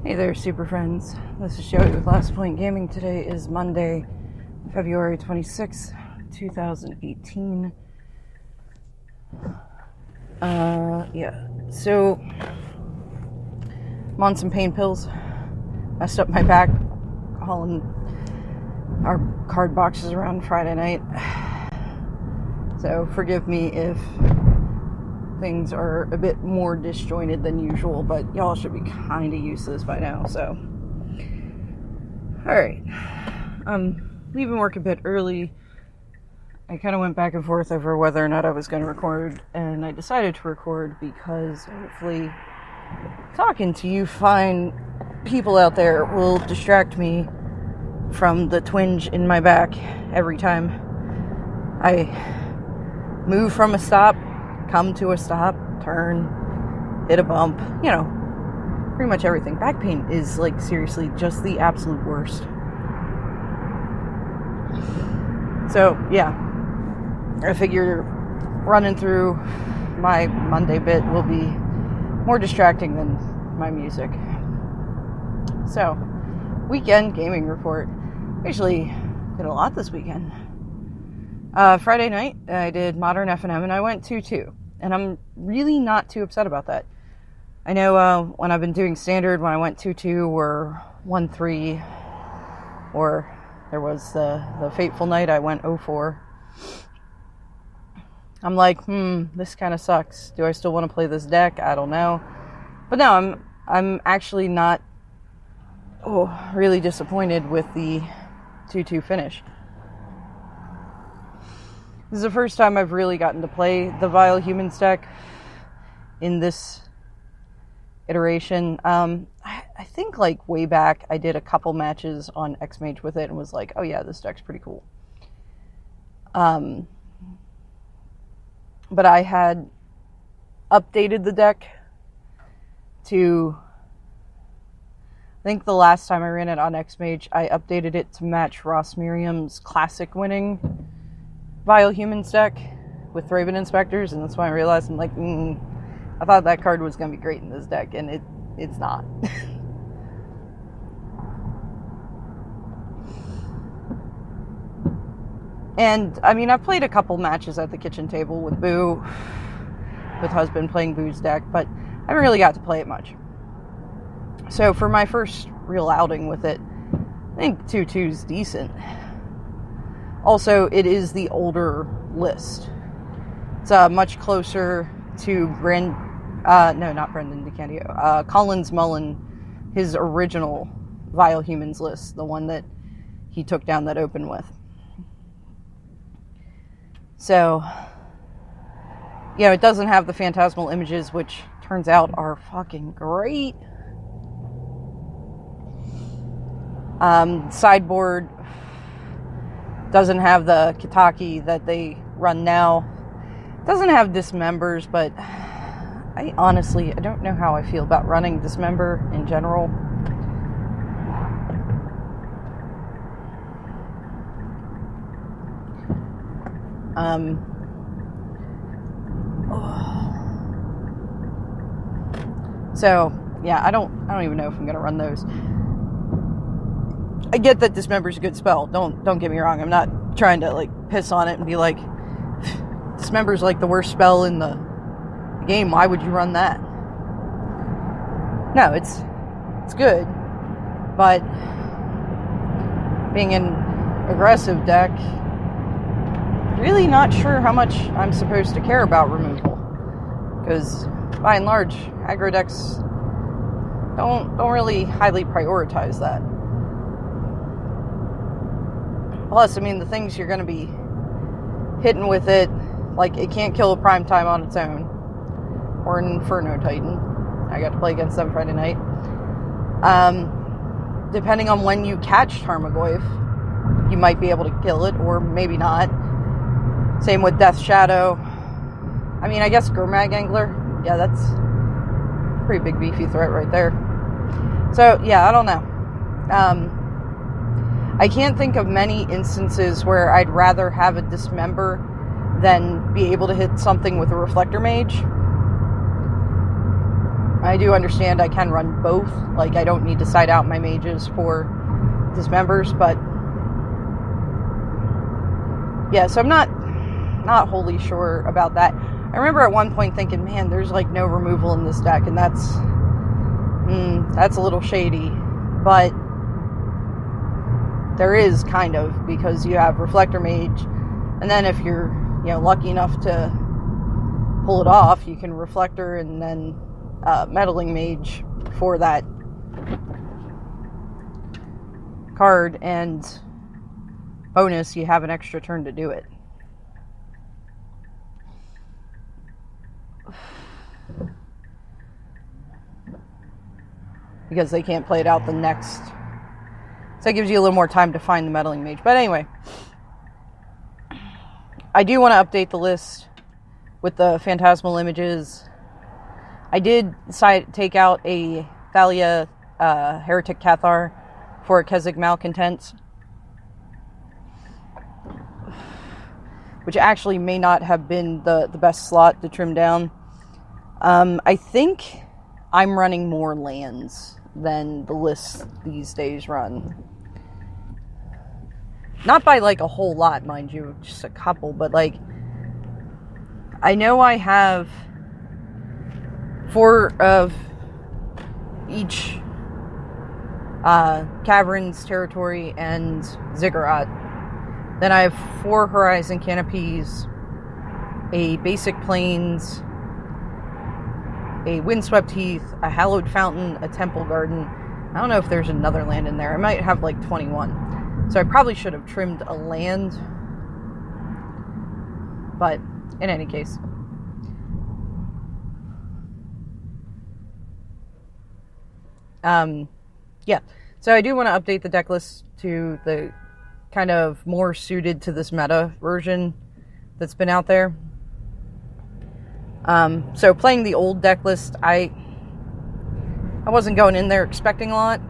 Hey there, super friends. This is Joey with Last Point Gaming. Today is Monday, February 26th, 2018. So I'm on some pain pills. Messed up my back hauling our card boxes around Friday night. So forgive me if things are a bit more disjointed than usual, but y'all should be kind of used to this by now, so. Alright. I'm leaving work a bit early. I kind of went back and forth over whether or not I was going to record, and I decided to record because hopefully talking to you fine people out there will distract me from the twinge in my back every time I move from a stop, come to a stop, turn, hit a bump, pretty much everything. Back pain is, seriously just the absolute worst. So, yeah, I figure running through my Monday bit will be more distracting than my music. So, weekend gaming report. Actually, did a lot this weekend. Friday night, I did Modern F&M, and I went 2-2. And I'm really not too upset about that. I know when I've been doing Standard, when I went 2-2 or 1-3, or there was the fateful night I went 0-4. I'm like, this kind of sucks. Do I still want to play this deck? I don't know. But no, I'm actually not really disappointed with the 2-2 finish. This is the first time I've really gotten to play the Vile Humans deck in this iteration. I think way back I did a couple matches on X-Mage with it and was like, oh yeah, this deck's pretty cool. But I had updated the deck to, I think the last time I ran it on X-Mage, I updated it to match Ross Miriam's classic winning Vile Humans deck with Thraben Inspectors, and that's when I realized, I'm like, I thought that card was going to be great in this deck, and it's not. And, I've played a couple matches at the kitchen table with Boo, with husband playing Boo's deck, but I haven't really got to play it much. So for my first real outing with it, I think 2-2's decent. Also, it is the older list. It's much closer to not Brendan DeCandio, Collins Mullen, his original Vile Humans list, the one that he took down that open with. So, it doesn't have the phantasmal images, which turns out are fucking great. Sideboard doesn't have the Kitaki that they run now. Doesn't have Dismembers, but I don't know how I feel about running Dismember in general. So, yeah, I don't even know if I'm gonna run those. I get that Dismember's a good spell. Don't get me wrong. I'm not trying to piss on it and be like, Dismember's the worst spell in the game. Why would you run that? No, it's good, but being an aggressive deck, really not sure how much I'm supposed to care about removal, because by and large, aggro decks don't really highly prioritize that. Plus, the things you're going to be hitting with it, it can't kill a prime time on its own. Or an Inferno Titan. I got to play against them Friday night. Depending on when you catch Tarmogoyf, you might be able to kill it, or maybe not. Same with Death Shadow. I guess Gurmag Angler. Yeah, that's a pretty big beefy threat right there. So, yeah, I don't know. I can't think of many instances where I'd rather have a Dismember than be able to hit something with a Reflector Mage. I do understand I can run both. Like, I don't need to side out my mages for dismembers, but yeah, so I'm not wholly sure about that. I remember at one point thinking, man, there's like no removal in this deck, and that's a little shady, but there is kind of, because you have Reflector Mage, and then if you're, lucky enough to pull it off, you can Reflector and then Meddling Mage for that card, and bonus, you have an extra turn to do it. Because they can't play it out the next. So it gives you a little more time to find the Meddling Mage. But anyway, I do want to update the list with the Phantasmal Images. I did take out a Thalia Heretic Cathar for Keswick Malcontent, which actually may not have been the best slot to trim down. I think I'm running more lands than the lists these days run. Not by like a whole lot, mind you, just a couple, but like, I know I have 4 of each Caverns territory and Ziggurat. Then I have 4 Horizon Canopies, a Basic Plains, a Windswept Heath, a Hallowed Fountain, a Temple Garden. I don't know if there's another land in there. I might have like 21. So I probably should have trimmed a land. But in any case. Yeah. So I do want to update the deck list to the kind of more suited to this meta version that's been out there. So playing the old deck list, I wasn't going in there expecting a lot.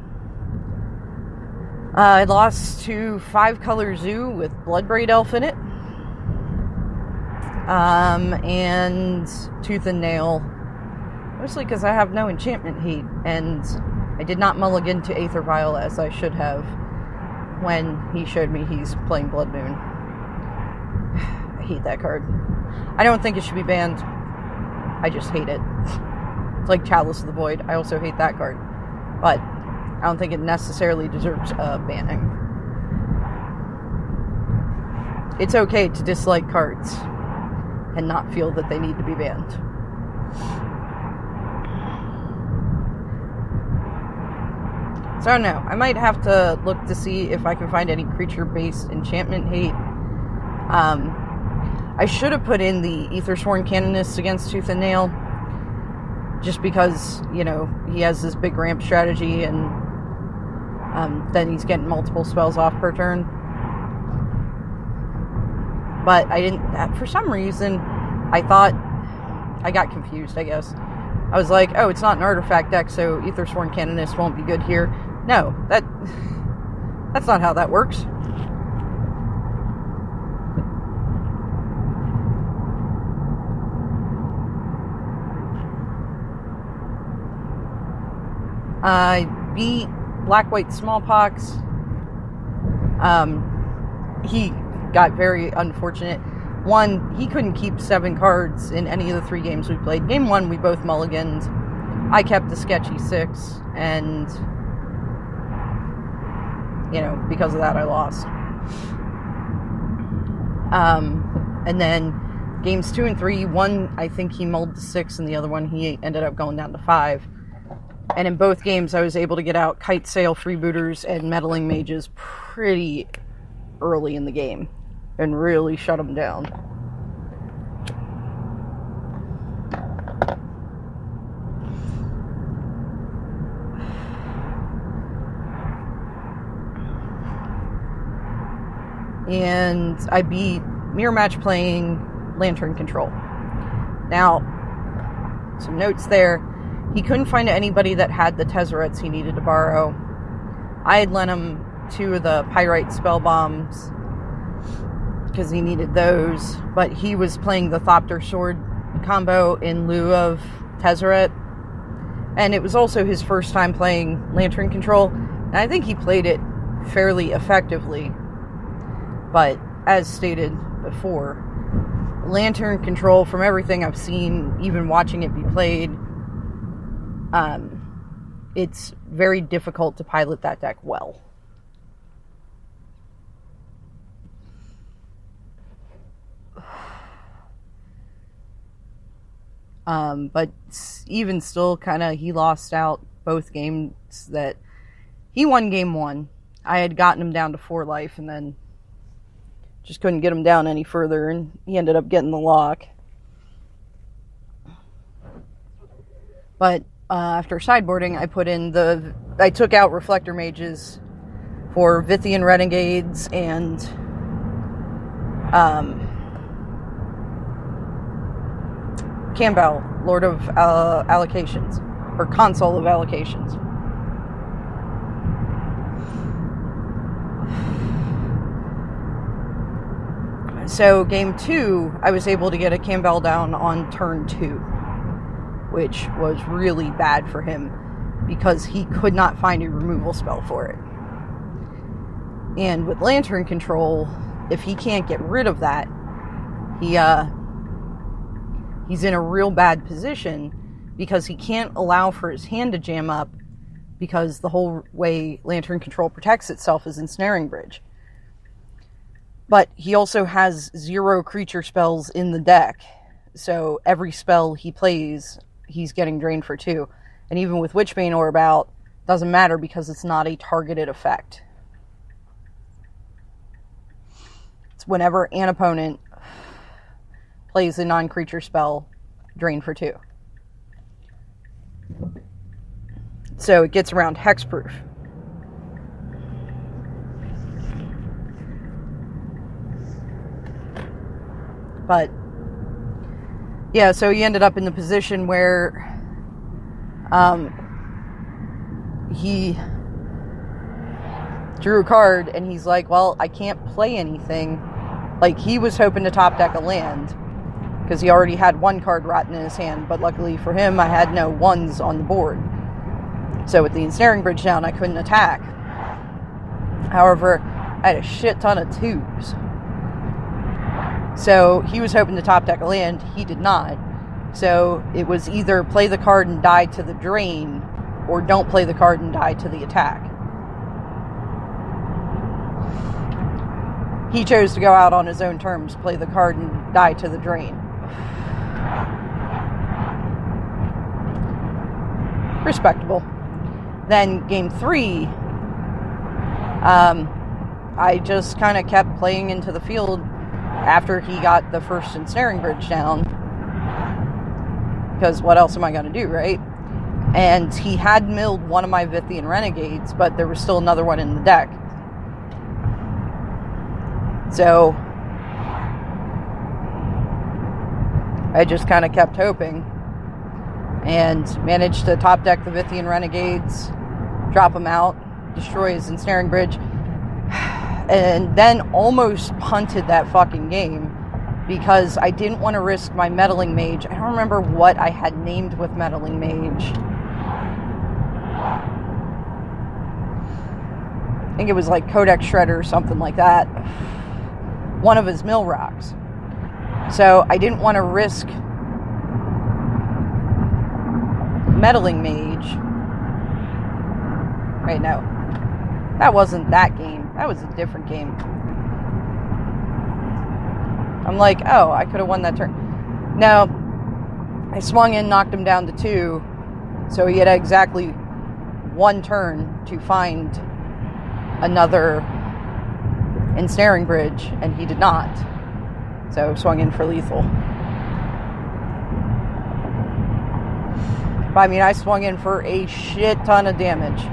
I lost to 5-color Zoo with Bloodbraid Elf in it. And Tooth and Nail. Mostly because I have no enchantment hate, and I did not mulligan to Aether Vial as I should have when he showed me he's playing Blood Moon. I hate that card. I don't think it should be banned. I just hate it. It's like Chalice of the Void. I also hate that card. But I don't think it necessarily deserves banning. It's okay to dislike cards and not feel that they need to be banned. So I don't know. I might have to look to see if I can find any creature-based enchantment hate. I should have put in the Aethersworn Canonist against Tooth and Nail, just because, he has this big ramp strategy, and then he's getting multiple spells off per turn. But I didn't, for some reason, I thought, I got confused, I guess. I was like, oh, it's not an artifact deck, so Aethersworn Canonist won't be good here. No, that's not how that works. I beat Black-White Smallpox. He got very unfortunate. One, he couldn't keep 7 cards in any of the 3 games we played. Game 1, we both mulliganed. I kept the sketchy 6, and, because of that, I lost. And then games 2 and 3, one, I think he mulled to 6, and the other one, he ended up going down to 5. And in both games, I was able to get out Kite Sail, Freebooters, and Meddling Mages pretty early in the game and really shut them down. And I beat Mirror Match playing Lantern Control. Now, some notes there. He couldn't find anybody that had the Tezzerets he needed to borrow. I had lent him 2 of the Pyrite Spell Bombs because he needed those, but he was playing the Thopter Sword combo in lieu of Tezzeret, And it was also his first time playing Lantern Control, and I think he played it fairly effectively. But as stated before, Lantern Control, from everything I've seen, even watching it be played, it's very difficult to pilot that deck well. But even still, he lost out both games that he won game 1. I had gotten him down to 4 life and then just couldn't get him down any further, and he ended up getting the lock. But after sideboarding, I took out Reflector Mages for Vithian Renegades and Campbell, Lord of Allocations, or Console of Allocations. So game 2, I was able to get a Campbell down on turn 2, which was really bad for him because he could not find a removal spell for it. And with Lantern Control, if he can't get rid of that, he's in a real bad position because he can't allow for his hand to jam up, because the whole way Lantern Control protects itself is Ensnaring Bridge. But he also has 0 creature spells in the deck, so every spell he plays, he's getting drained for 2. And even with Witchbane Orb out, doesn't matter because it's not a targeted effect. It's whenever an opponent plays a non-creature spell, drain for 2. So it gets around hexproof. But yeah, so he ended up in the position where he drew a card and he's like, well, I can't play anything. Like, he was hoping to top deck a land because he already had 1 card rotten in his hand, but luckily for him, I had no 1s on the board. So with the Ensnaring Bridge down, I couldn't attack. However, I had a shit ton of 2s. So he was hoping to top deck a land. He did not. So it was either play the card and die to the drain, or don't play the card and die to the attack. He chose to go out on his own terms, play the card and die to the drain. Respectable. Then game 3, I just kind of kept playing into the field after he got the first Ensnaring Bridge down, because what else am I going to do, right? And he had milled one of my Vithian Renegades, but there was still another one in the deck. So I just kind of kept hoping and managed to top deck the Vithian Renegades, drop them out, destroy his Ensnaring Bridge, and then almost punted that fucking game because I didn't want to risk my Meddling Mage. I don't remember what I had named with Meddling Mage. I think it was like Codex Shredder or something like that. One of his mill rocks. So I didn't want to risk Meddling Mage. Wait, no. That wasn't that game. That was a different game. I'm like, oh, I could have won that turn. No. I swung in, knocked him down to 2. So he had exactly 1 turn to find another Ensnaring Bridge, and he did not. So swung in for lethal. But, I mean, I swung in for a shit ton of damage.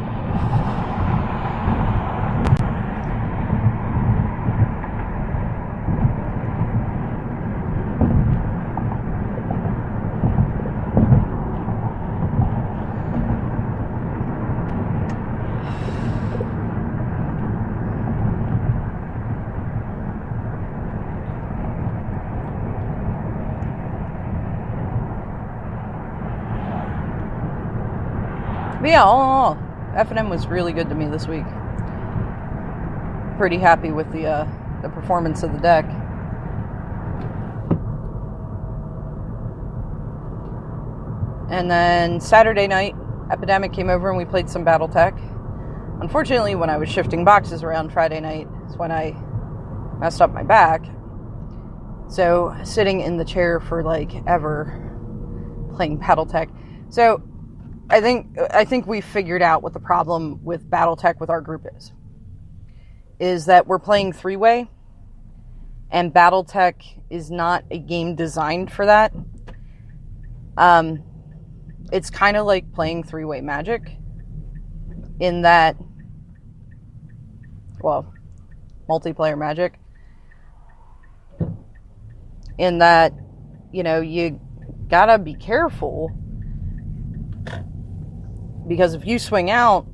But yeah, all in all, F&M was really good to me this week. Pretty happy with the performance of the deck. And then Saturday night, Epidemic came over and we played some Battletech. Unfortunately, when I was shifting boxes around Friday night is when I messed up my back. So, sitting in the chair for ever playing Battletech. So, I think we figured out what the problem with Battletech with our group is that we're playing three-way, and Battletech is not a game designed for that. It's kind of like playing three-way Magic, in that, well, multiplayer Magic, in that, you gotta be careful, because if you swing out,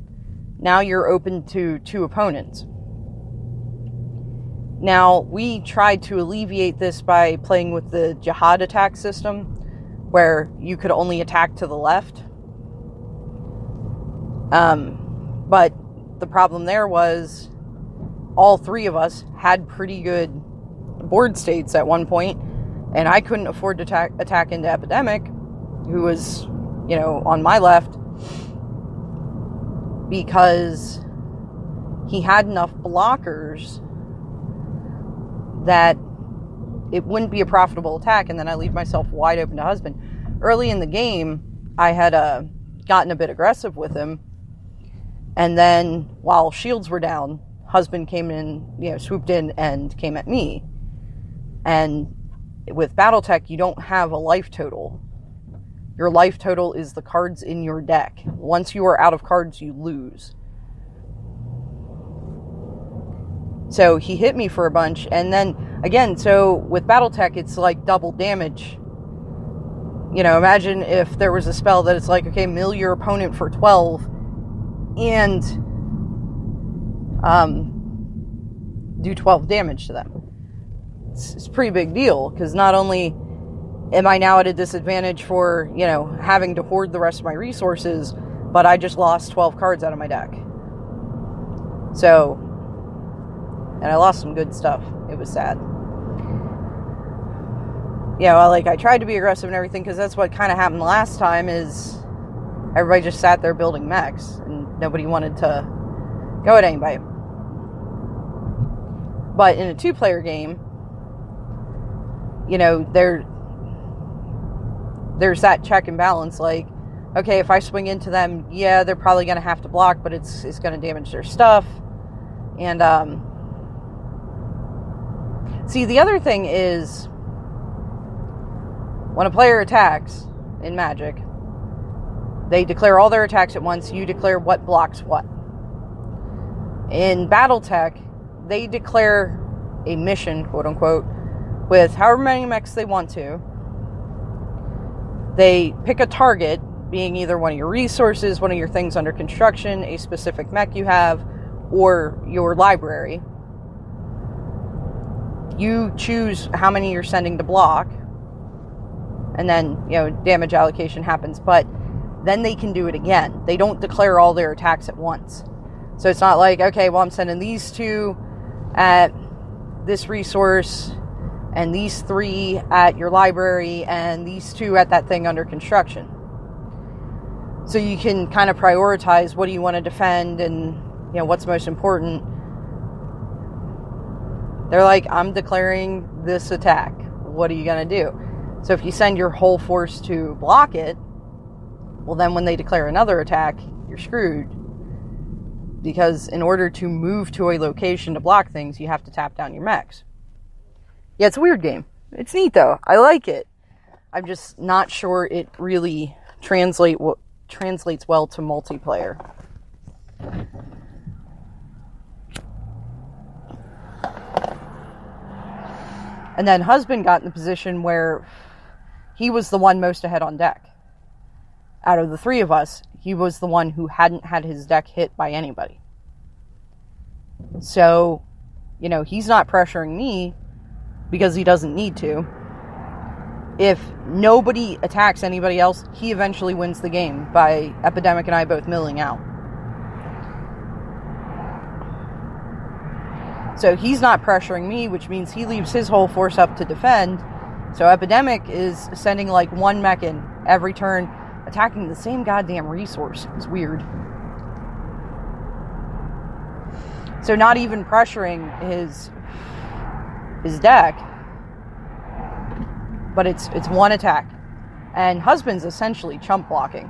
now you're open to two opponents. Now, we tried to alleviate this by playing with the Jihad attack system, where you could only attack to the left. But the problem there was all three of us had pretty good board states at one point, and I couldn't afford to attack into Epidemic, who was, on my left, because he had enough blockers that it wouldn't be a profitable attack, and then I leave myself wide open to Husband. Early in the game, I had gotten a bit aggressive with him, and then while shields were down, Husband came in, swooped in and came at me. And with Battletech, you don't have a life total. Your life total is the cards in your deck. Once you are out of cards, you lose. So he hit me for a bunch, and then, again, so with Battletech, it's like double damage. Imagine if there was a spell that it's like, okay, mill your opponent for 12, and do 12 damage to them. It's a pretty big deal, because not only am I now at a disadvantage for, having to hoard the rest of my resources, but I just lost 12 cards out of my deck. So, and I lost some good stuff. It was sad. I tried to be aggressive and everything, because that's what kind of happened last time, is everybody just sat there building mechs, and nobody wanted to go at anybody. But in a two-player game, there's that check and balance, okay, if I swing into them, yeah, they're probably going to have to block, but it's going to damage their stuff. And, see, the other thing is, when a player attacks in Magic, they declare all their attacks at once. You declare what blocks what. In Battletech, they declare a mission, quote unquote, with however many mechs they want to. They pick a target, being either one of your resources, one of your things under construction, a specific mech you have, or your library. You choose how many you're sending to block, and then, damage allocation happens, but then they can do it again. They don't declare all their attacks at once. So it's not like, okay, well, I'm sending these two at this resource, and these three at your library, and these two at that thing under construction. So you can kind of prioritize what do you want to defend, and, what's most important. They're like, I'm declaring this attack. What are you going to do? So if you send your whole force to block it, well, then when they declare another attack, you're screwed. Because in order to move to a location to block things, you have to tap down your mechs. Yeah, it's a weird game. It's neat, though. I like it. I'm just not sure it really translates well to multiplayer. And then Husband got in the position where he was the one most ahead on deck. Out of the three of us, he was the one who hadn't had his deck hit by anybody. So, he's not pressuring me because he doesn't need to. if nobody attacks anybody else, he eventually wins the game by Epidemic and I both milling out. So he's not pressuring me, which means he leaves his whole force up to defend. So Epidemic is sending like one mech in every turn, attacking the same goddamn resource. It's weird. So not even pressuring his deck, but it's one attack. And Husband's essentially chump blocking.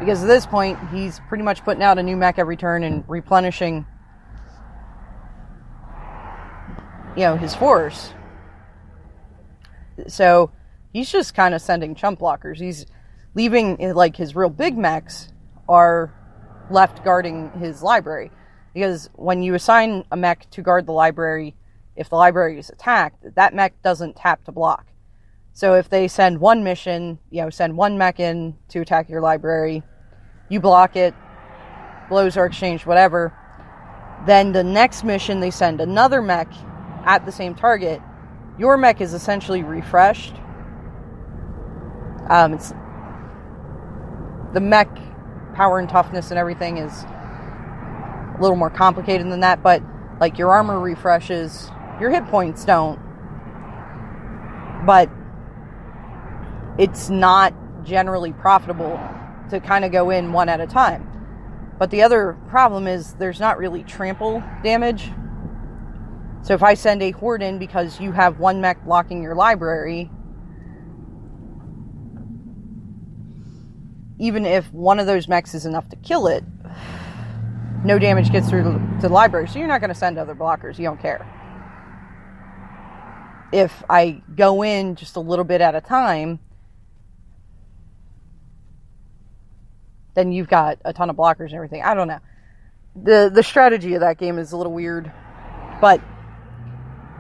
Because at this point, he's pretty much putting out a new mech every turn and replenishing, his force. So he's just kind of sending chump blockers. He's leaving, like, his real big mechs are left guarding his library. Because when you assign a mech to guard the library, if the library is attacked, that mech doesn't tap to block. So if they send one mission, send one mech in to attack your library, you block it, blows are exchanged, whatever. Then the next mission, they send another mech at the same target. Your mech is essentially refreshed. It's the mech power and toughness and everything is a little more complicated than that, but like your armor refreshes, your hit points don't. But it's not generally profitable to kind of go in one at a time. But the other problem is there's not really trample damage. So if I send a horde in because you have one mech blocking your library, even if one of those mechs is enough to kill it, no damage gets through to the library, so you're not going to send other blockers. You don't care. If I go in just a little bit at a time, then you've got a ton of blockers and everything. I don't know. The strategy of that game is a little weird, but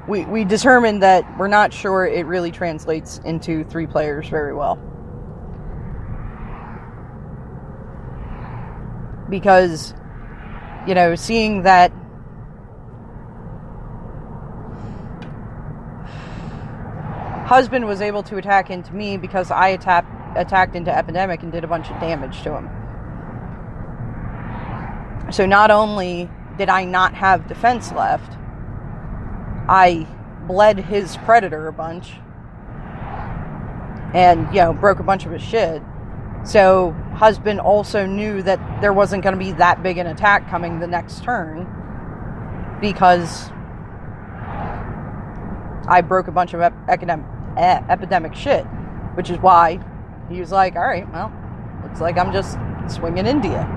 we determined that we're not sure it really translates into 3 players very well. Because, seeing that Husband was able to attack into me because I attacked into Epidemic and did a bunch of damage to him. So not only did I not have defense left, I bled his Predator a bunch and, broke a bunch of his shit. So Husband also knew that there wasn't going to be that big an attack coming the next turn because I broke a bunch of epidemic shit, which is why he was like, all right, well, looks like I'm just swinging India.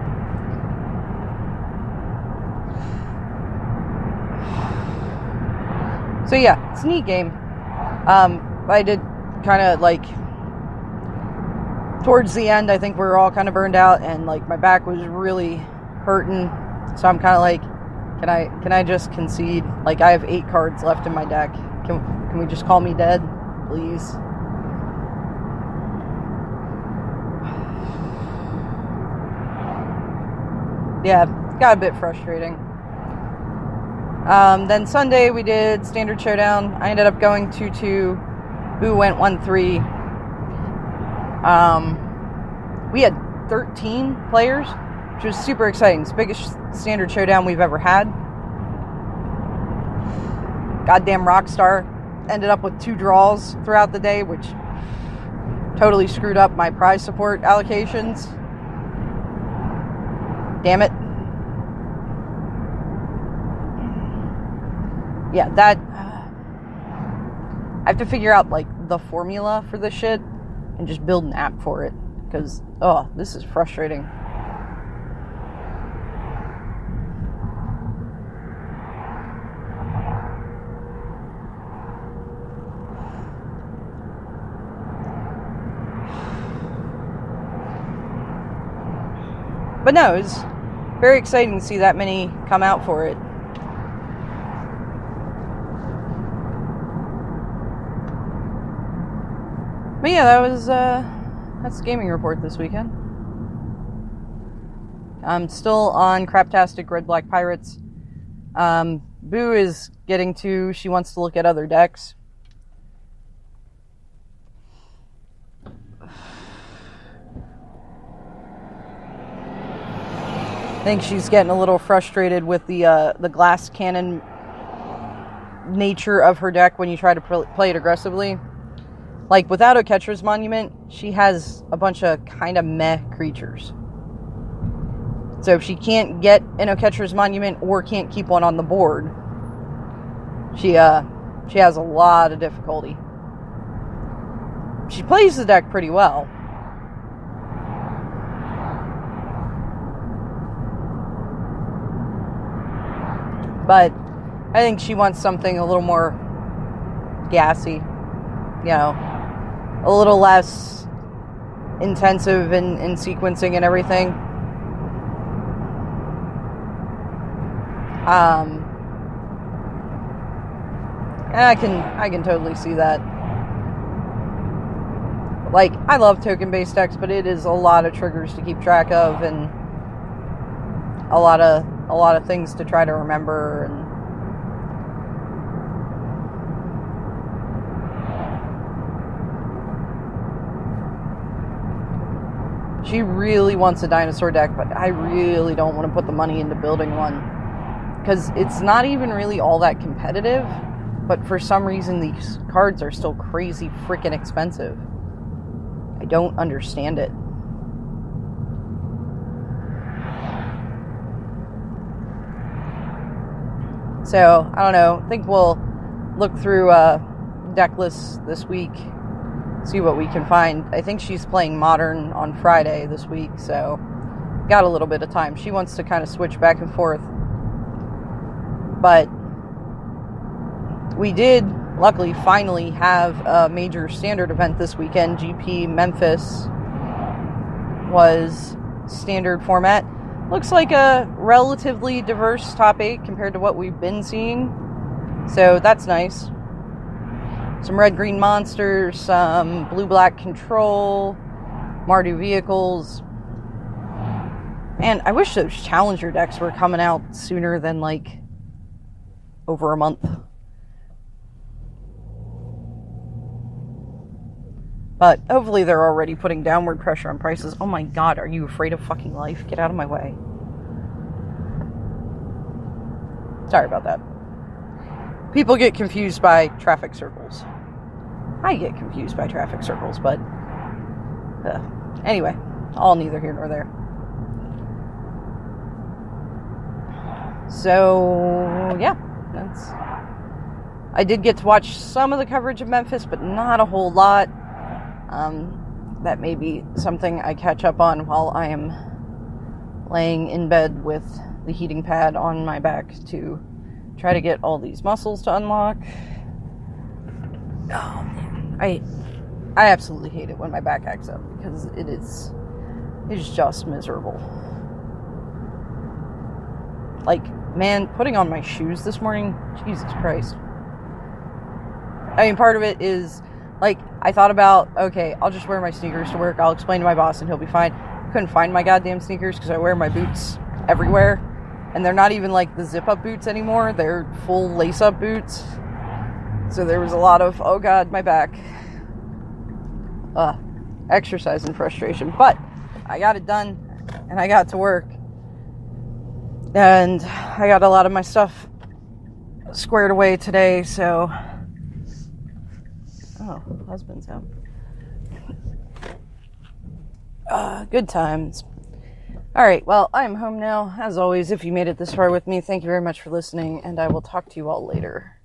So yeah, it's a neat game. I did kind of towards the end, I think we were all kind of burned out and my back was really hurting. So I'm kind of can I just concede? I have 8 cards left in my deck. Can we just call me dead, please? Yeah, got a bit frustrating. Then Sunday we did Standard Showdown. I ended up going 2-2. Boo went 1-3. We had 13 players, which was super exciting. It's the biggest Standard Showdown we've ever had. Goddamn Rockstar ended up with 2 draws throughout the day, which totally screwed up my prize support allocations. Damn it. Yeah, that... I have to figure out, the formula for this shit and just build an app for it. Because, this is frustrating. But no, it's very exciting to see that many come out for it. But yeah, that's the gaming report this weekend. I'm still on Craptastic Red Black Pirates. Boo is getting to, she wants to look at other decks. think she's getting a little frustrated with the glass cannon nature of her deck when you try to play it aggressively. Like, without a Catcher's Monument, she has a bunch of kind of meh creatures. So if she can't get an Catcher's Monument or can't keep one on the board, she has a lot of difficulty. She plays the deck pretty well. But I think she wants something a little more gassy, a little less intensive in sequencing and everything. And I can totally see that. Like, I love token-based decks, but it is a lot of triggers to keep track of, and a lot of things to try to remember. And she really wants a dinosaur deck, but I really don't want to put the money into building one, because it's not even really all that competitive, but for some reason these cards are still crazy freaking expensive. I don't understand it. So, I don't know. I think we'll look through deck lists this week, see what we can find. I think she's playing Modern on Friday this week, so got a little bit of time. She wants to kind of switch back and forth. But we did, luckily, finally have a major standard event this weekend. GP Memphis was standard format. Looks like a relatively diverse top 8 compared to what we've been seeing. So that's nice. Some red-green monsters, some blue-black control, Mardu vehicles. Man, I wish those Challenger decks were coming out sooner than, like, over a month. But hopefully they're already putting downward pressure on prices. Oh my god, are you afraid of fucking life? Get out of my way. Sorry about that. People get confused by traffic circles. I get confused by traffic circles, but anyway, all neither here nor there. So, yeah, I did get to watch some of the coverage of Memphis, but not a whole lot. That may be something I catch up on while I am laying in bed with the heating pad on my back to try to get all these muscles to unlock. Oh man, I absolutely hate it when my back acts up, because it's just miserable. Like, man, putting on my shoes this morning, Jesus Christ. I mean, part of it is, like, I thought about, okay, I'll just wear my sneakers to work. I'll explain to my boss and he'll be fine. I couldn't find my goddamn sneakers because I wear my boots everywhere. And they're not even like the zip-up boots anymore. They're full lace-up boots. So there was a lot of, oh god, my back. Exercise and frustration. But I got it done and I got to work. And I got a lot of my stuff squared away today, so... Oh, husband's home. Good times. Alright, well, I'm home now. As always, if you made it this far with me, thank you very much for listening, and I will talk to you all later.